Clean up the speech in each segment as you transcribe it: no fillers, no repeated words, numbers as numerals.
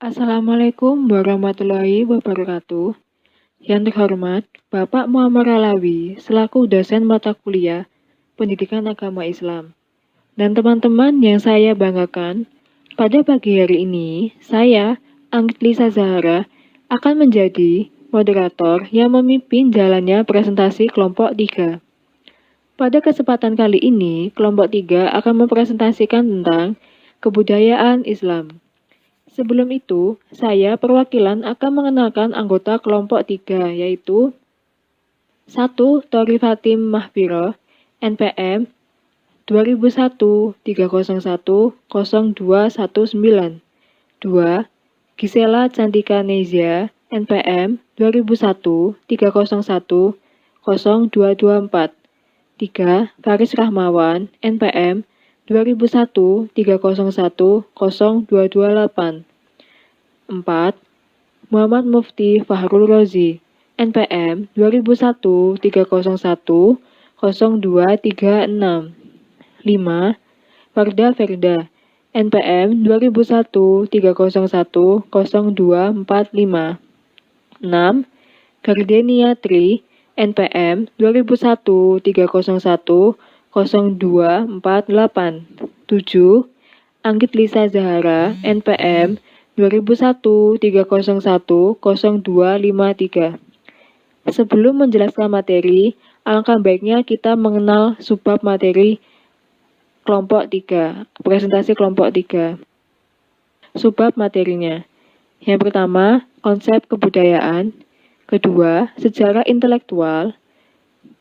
Assalamualaikum warahmatullahi wabarakatuh. Yang terhormat, Bapak Muhammad Alawi, selaku dosen mata kuliah Pendidikan Agama Islam. Dan teman-teman yang saya banggakan, pada pagi hari ini, saya, Anggit Lisa Zahara, akan menjadi moderator yang memimpin jalannya presentasi kelompok 3. Pada kesempatan kali ini, kelompok 3 akan mempresentasikan tentang kebudayaan Islam. Sebelum itu, saya perwakilan akan mengenalkan anggota kelompok 3, yaitu 1. Tori Fatim Mahpiro, NPM 2001-301-0219. 2. Gisela Cantika Nezia, NPM 2001-301-0224. 3. Faris Rahmawan, NPM 2001-301-0228. 4. Muhammad Mufti Fahrul Rozi, NPM 2001-301-0236. 5. Farda Ferda, NPM 2001-301-0245. 6. Gardenia Tri, NPM 2001-301-0248. 7. Anggit Lisa Zahara, NPM 2001-301-0253. Sebelum menjelaskan materi, alangkah baiknya kita mengenal subbab materi kelompok 3, presentasi kelompok 3. Subbab materinya. Yang pertama, konsep kebudayaan. Kedua, sejarah intelektual.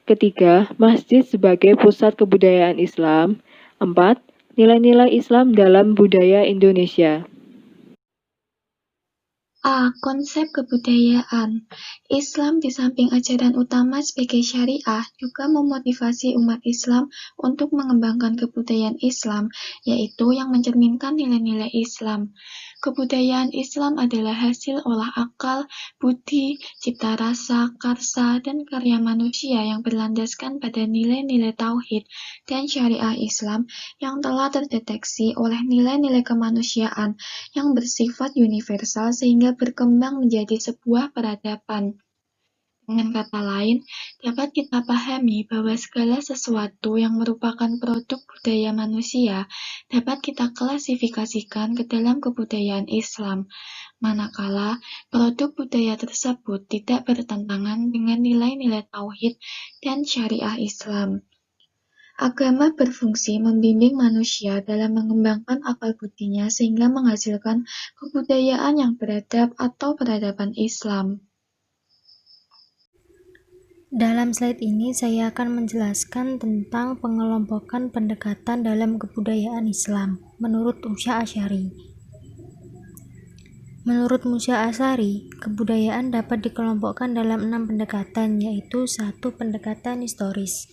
Ketiga, masjid sebagai pusat kebudayaan Islam. 4. Nilai-nilai Islam dalam budaya Indonesia. A. Konsep kebudayaan. Islam di samping ajaran utama sebagai syariah juga memotivasi umat Islam untuk mengembangkan kebudayaan Islam, yaitu yang mencerminkan nilai-nilai Islam. Kebudayaan Islam adalah hasil olah akal, budi, cipta rasa, karsa, dan karya manusia yang berlandaskan pada nilai-nilai tauhid dan syariah Islam yang telah terdeteksi oleh nilai-nilai kemanusiaan yang bersifat universal sehingga berkembang menjadi sebuah peradaban. Dengan kata lain, dapat kita pahami bahwa segala sesuatu yang merupakan produk budaya manusia dapat kita klasifikasikan ke dalam kebudayaan Islam, manakala produk budaya tersebut tidak bertentangan dengan nilai-nilai tauhid dan syariah Islam. Agama berfungsi membimbing manusia dalam mengembangkan akal budinya sehingga menghasilkan kebudayaan yang beradab atau peradaban Islam. Dalam slide ini saya akan menjelaskan tentang pengelompokan pendekatan dalam kebudayaan Islam menurut Musya Asy'ari. Menurut Musya Asy'ari, kebudayaan dapat dikelompokkan dalam 6 pendekatan, yaitu 1. Pendekatan historis.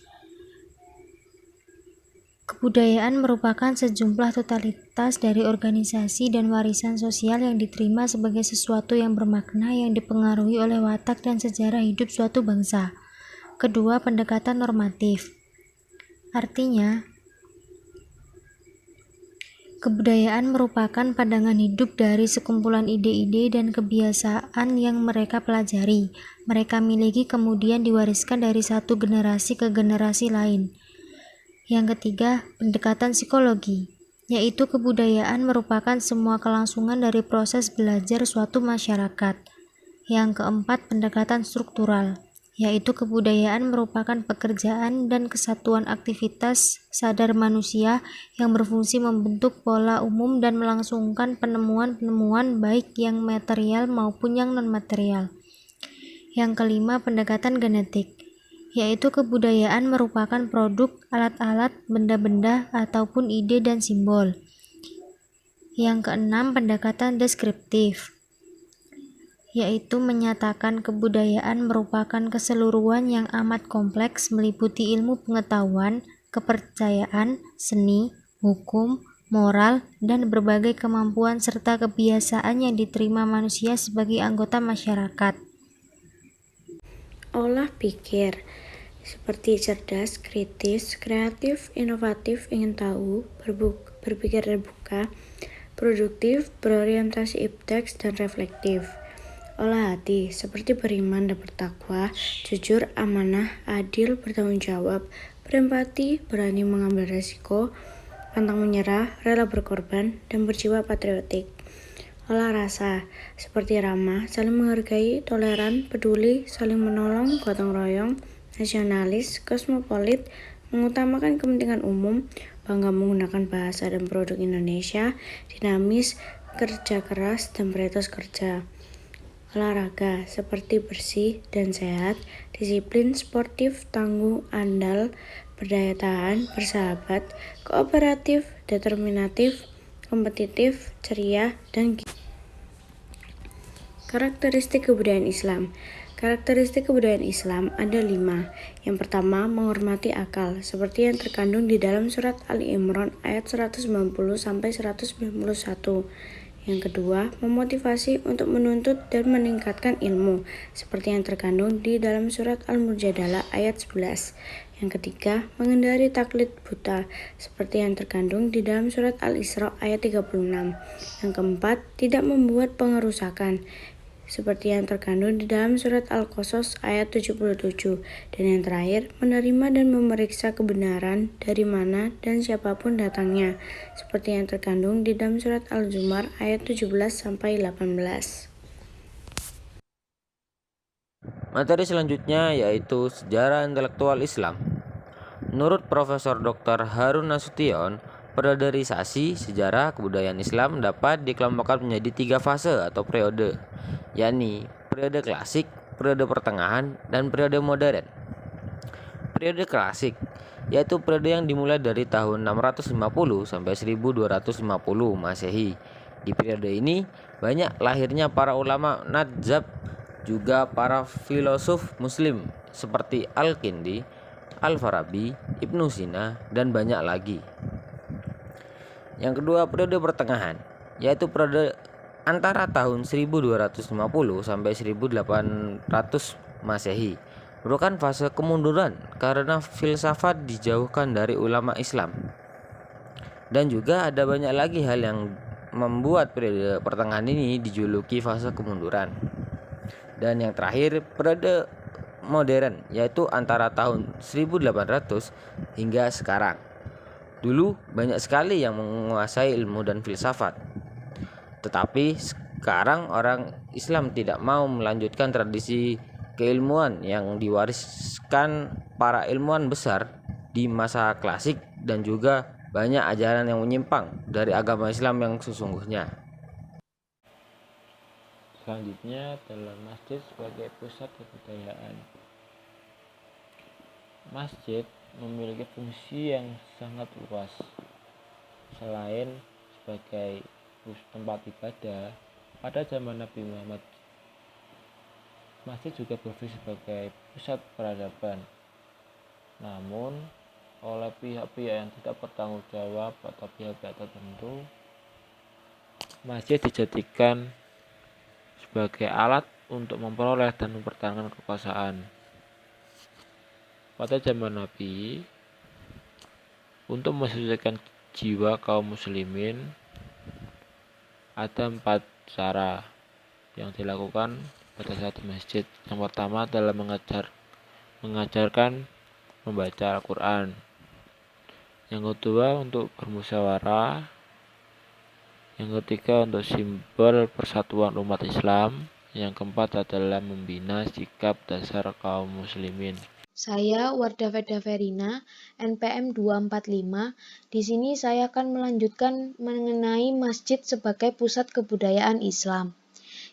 Kebudayaan merupakan sejumlah totalitas dari organisasi dan warisan sosial yang diterima sebagai sesuatu yang bermakna yang dipengaruhi oleh watak dan sejarah hidup suatu bangsa. Kedua, pendekatan normatif. Artinya, kebudayaan merupakan pandangan hidup dari sekumpulan ide-ide dan kebiasaan yang mereka pelajari. Mereka miliki kemudian diwariskan dari satu generasi ke generasi lain. Yang ketiga, pendekatan psikologi, yaitu kebudayaan merupakan semua kelangsungan dari proses belajar suatu masyarakat. Yang keempat, pendekatan struktural, yaitu kebudayaan merupakan pekerjaan dan kesatuan aktivitas sadar manusia yang berfungsi membentuk pola umum dan melangsungkan penemuan-penemuan baik yang material maupun yang non-material. Yang kelima, pendekatan genetik, yaitu kebudayaan merupakan produk alat-alat, benda-benda, ataupun ide dan simbol. Yang keenam, pendekatan deskriptif, yaitu menyatakan kebudayaan merupakan keseluruhan yang amat kompleks meliputi ilmu pengetahuan, kepercayaan, seni, hukum, moral, dan berbagai kemampuan serta kebiasaan yang diterima manusia sebagai anggota masyarakat. Olah pikir, seperti cerdas, kritis, kreatif, inovatif, ingin tahu, berpikir terbuka, produktif, berorientasi ipteks, dan reflektif. Olah hati, seperti beriman dan bertakwa, jujur, amanah, adil, bertanggung jawab, berempati, berani mengambil resiko, pantang menyerah, rela berkorban, dan berjiwa patriotik. Olah rasa, seperti ramah, saling menghargai, toleran, peduli, saling menolong, gotong royong, nasionalis, kosmopolit, mengutamakan kepentingan umum, bangga menggunakan bahasa dan produk Indonesia, dinamis, kerja keras, dan beretos kerja. Olahraga, seperti bersih dan sehat, disiplin, sportif, tangguh, andal, berdaya tahan, bersahabat, kooperatif, determinatif, kompetitif, ceria, dan karakteristik kebudayaan Islam. Karakteristik kebudayaan Islam ada 5. Yang pertama, menghormati akal, seperti yang terkandung di dalam surat Ali Imran ayat 190-191. Yang kedua, memotivasi untuk menuntut dan meningkatkan ilmu, seperti yang terkandung di dalam surat Al-Mujadalah ayat 11. Yang ketiga, menghindari taklid buta, seperti yang terkandung di dalam surat Al-Isra ayat 36. Yang keempat, tidak membuat pengerusakan, seperti yang terkandung di dalam surat Al-Qasas ayat 77. Dan yang terakhir, menerima dan memeriksa kebenaran dari mana dan siapapun datangnya, seperti yang terkandung di dalam surat Al-Zumar ayat 17-18. Materi selanjutnya yaitu sejarah intelektual Islam. Menurut Profesor Dr. Harun Nasution, periodisasi sejarah kebudayaan Islam dapat dikelompokkan menjadi 3 fase atau periode, yakni periode klasik, periode pertengahan, dan periode modern. Periode klasik yaitu periode yang dimulai dari tahun 650 sampai 1250 Masehi. Di periode ini banyak lahirnya para ulama Nadzab, juga para filosof muslim seperti Al-Kindi, Al-Farabi, Ibnu Sina, dan banyak lagi. Yang kedua, periode pertengahan, yaitu periode antara tahun 1250 sampai 1800 Masehi, merupakan fase kemunduran karena filsafat dijauhkan dari ulama Islam. Dan juga ada banyak lagi hal yang membuat periode pertengahan ini dijuluki fase kemunduran. Dan yang terakhir, periode modern, yaitu antara tahun 1800 hingga sekarang. Dulu banyak sekali yang menguasai ilmu dan filsafat, tetapi sekarang orang Islam tidak mau melanjutkan tradisi keilmuan yang diwariskan para ilmuwan besar di masa klasik, dan juga banyak ajaran yang menyimpang dari agama Islam yang sesungguhnya. Selanjutnya adalah masjid sebagai pusat kebudayaan. Masjid memiliki fungsi yang sangat luas. Selain sebagai tempat ibadah, pada zaman Nabi Muhammad, masjid juga berfungsi sebagai pusat peradaban. Namun, oleh pihak-pihak yang tidak bertanggung jawab atau pihak-pihak tertentu, masjid dijadikan sebagai alat untuk memperoleh dan mempertahankan kekuasaan. Pada zaman Nabi, untuk mensucikan jiwa kaum muslimin, ada 4 cara yang dilakukan pada saat di masjid. Yang pertama adalah mengajarkan membaca Al-Quran. Yang kedua untuk bermusyawarah. Yang ketiga untuk simbol persatuan umat Islam. Yang keempat adalah membina sikap dasar kaum muslimin. Saya Wardah Veda Verina, NPM 245. Di sini saya akan melanjutkan mengenai masjid sebagai pusat kebudayaan Islam.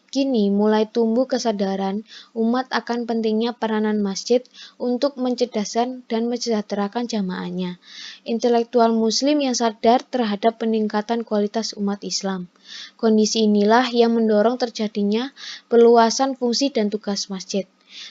Kini mulai tumbuh kesadaran umat akan pentingnya peranan masjid untuk mencerdaskan dan mensejahterakan jamaahnya. Intelektual muslim yang sadar terhadap peningkatan kualitas umat Islam. Kondisi inilah yang mendorong terjadinya perluasan fungsi dan tugas masjid.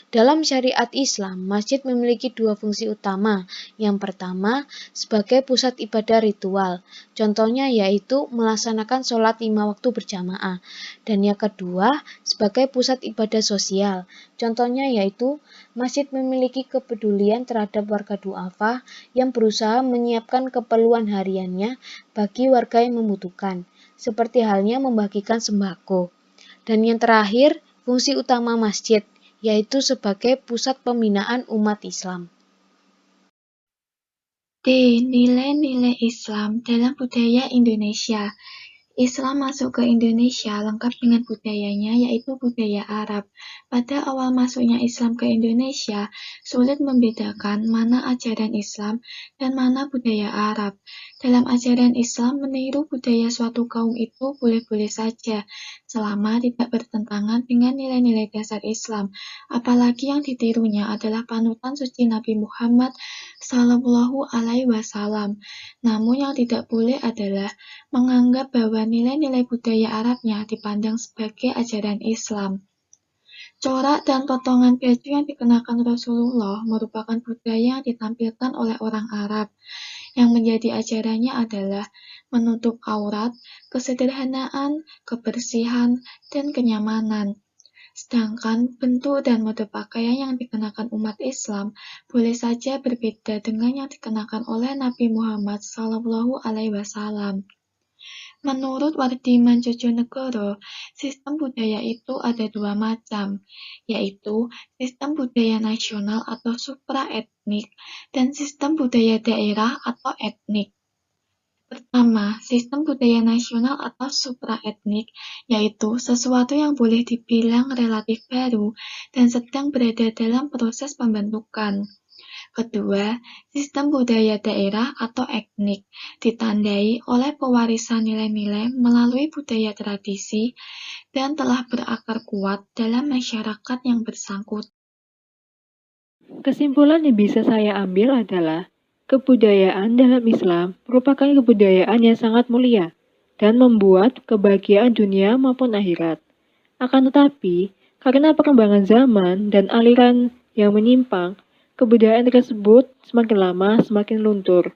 Dalam syariat Islam, masjid memiliki 2 fungsi utama. Yang pertama, sebagai pusat ibadah ritual. Contohnya yaitu melaksanakan sholat 5 waktu berjamaah. Dan yang kedua, sebagai pusat ibadah sosial. Contohnya yaitu masjid memiliki kepedulian terhadap warga du'afa yang berusaha menyiapkan keperluan hariannya bagi warga yang membutuhkan. seperti halnya membagikan sembako. Dan yang terakhir, fungsi utama masjid, yaitu sebagai pusat pembinaan umat Islam. D. Nilai-nilai Islam dalam budaya Indonesia. Islam masuk ke Indonesia lengkap dengan budayanya, yaitu budaya Arab. Pada awal masuknya Islam ke Indonesia, sulit membedakan mana ajaran Islam dan mana budaya Arab. Dalam ajaran Islam, meniru budaya suatu kaum itu boleh-boleh saja, selama tidak bertentangan dengan nilai-nilai dasar Islam. Apalagi yang ditirunya adalah panutan suci Nabi Muhammad SAW. Namun yang tidak boleh adalah menganggap bahwa nilai-nilai budaya Arabnya dipandang sebagai ajaran Islam. Corak dan potongan baju yang dikenakan Rasulullah merupakan budaya yang ditampilkan oleh orang Arab. Yang menjadi ajarannya adalah menutup aurat, kesederhanaan, kebersihan, dan kenyamanan. Sedangkan bentuk dan mode pakaian yang dikenakan umat Islam boleh saja berbeda dengan yang dikenakan oleh Nabi Muhammad SAW. Menurut Wardi Manjojonegoro, sistem budaya itu ada dua macam, yaitu sistem budaya nasional atau supraetnik dan sistem budaya daerah atau etnik. Pertama, sistem budaya nasional atau supraetnik, yaitu sesuatu yang boleh dibilang relatif baru dan sedang berada dalam proses pembentukan. Kedua, sistem budaya daerah atau etnik, ditandai oleh pewarisan nilai-nilai melalui budaya tradisi dan telah berakar kuat dalam masyarakat yang bersangkutan. Kesimpulan yang bisa saya ambil adalah kebudayaan dalam Islam merupakan kebudayaan yang sangat mulia dan membuat kebahagiaan dunia maupun akhirat. Akan tetapi, karena perkembangan zaman dan aliran yang menyimpang, kebudayaan tersebut semakin lama semakin luntur.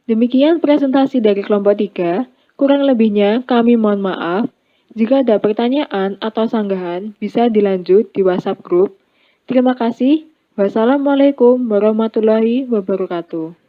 Demikian presentasi dari kelompok 3, kurang lebihnya kami mohon maaf. Jika ada pertanyaan atau sanggahan, bisa dilanjut di WhatsApp group. Terima kasih. Wassalamualaikum warahmatullahi wabarakatuh.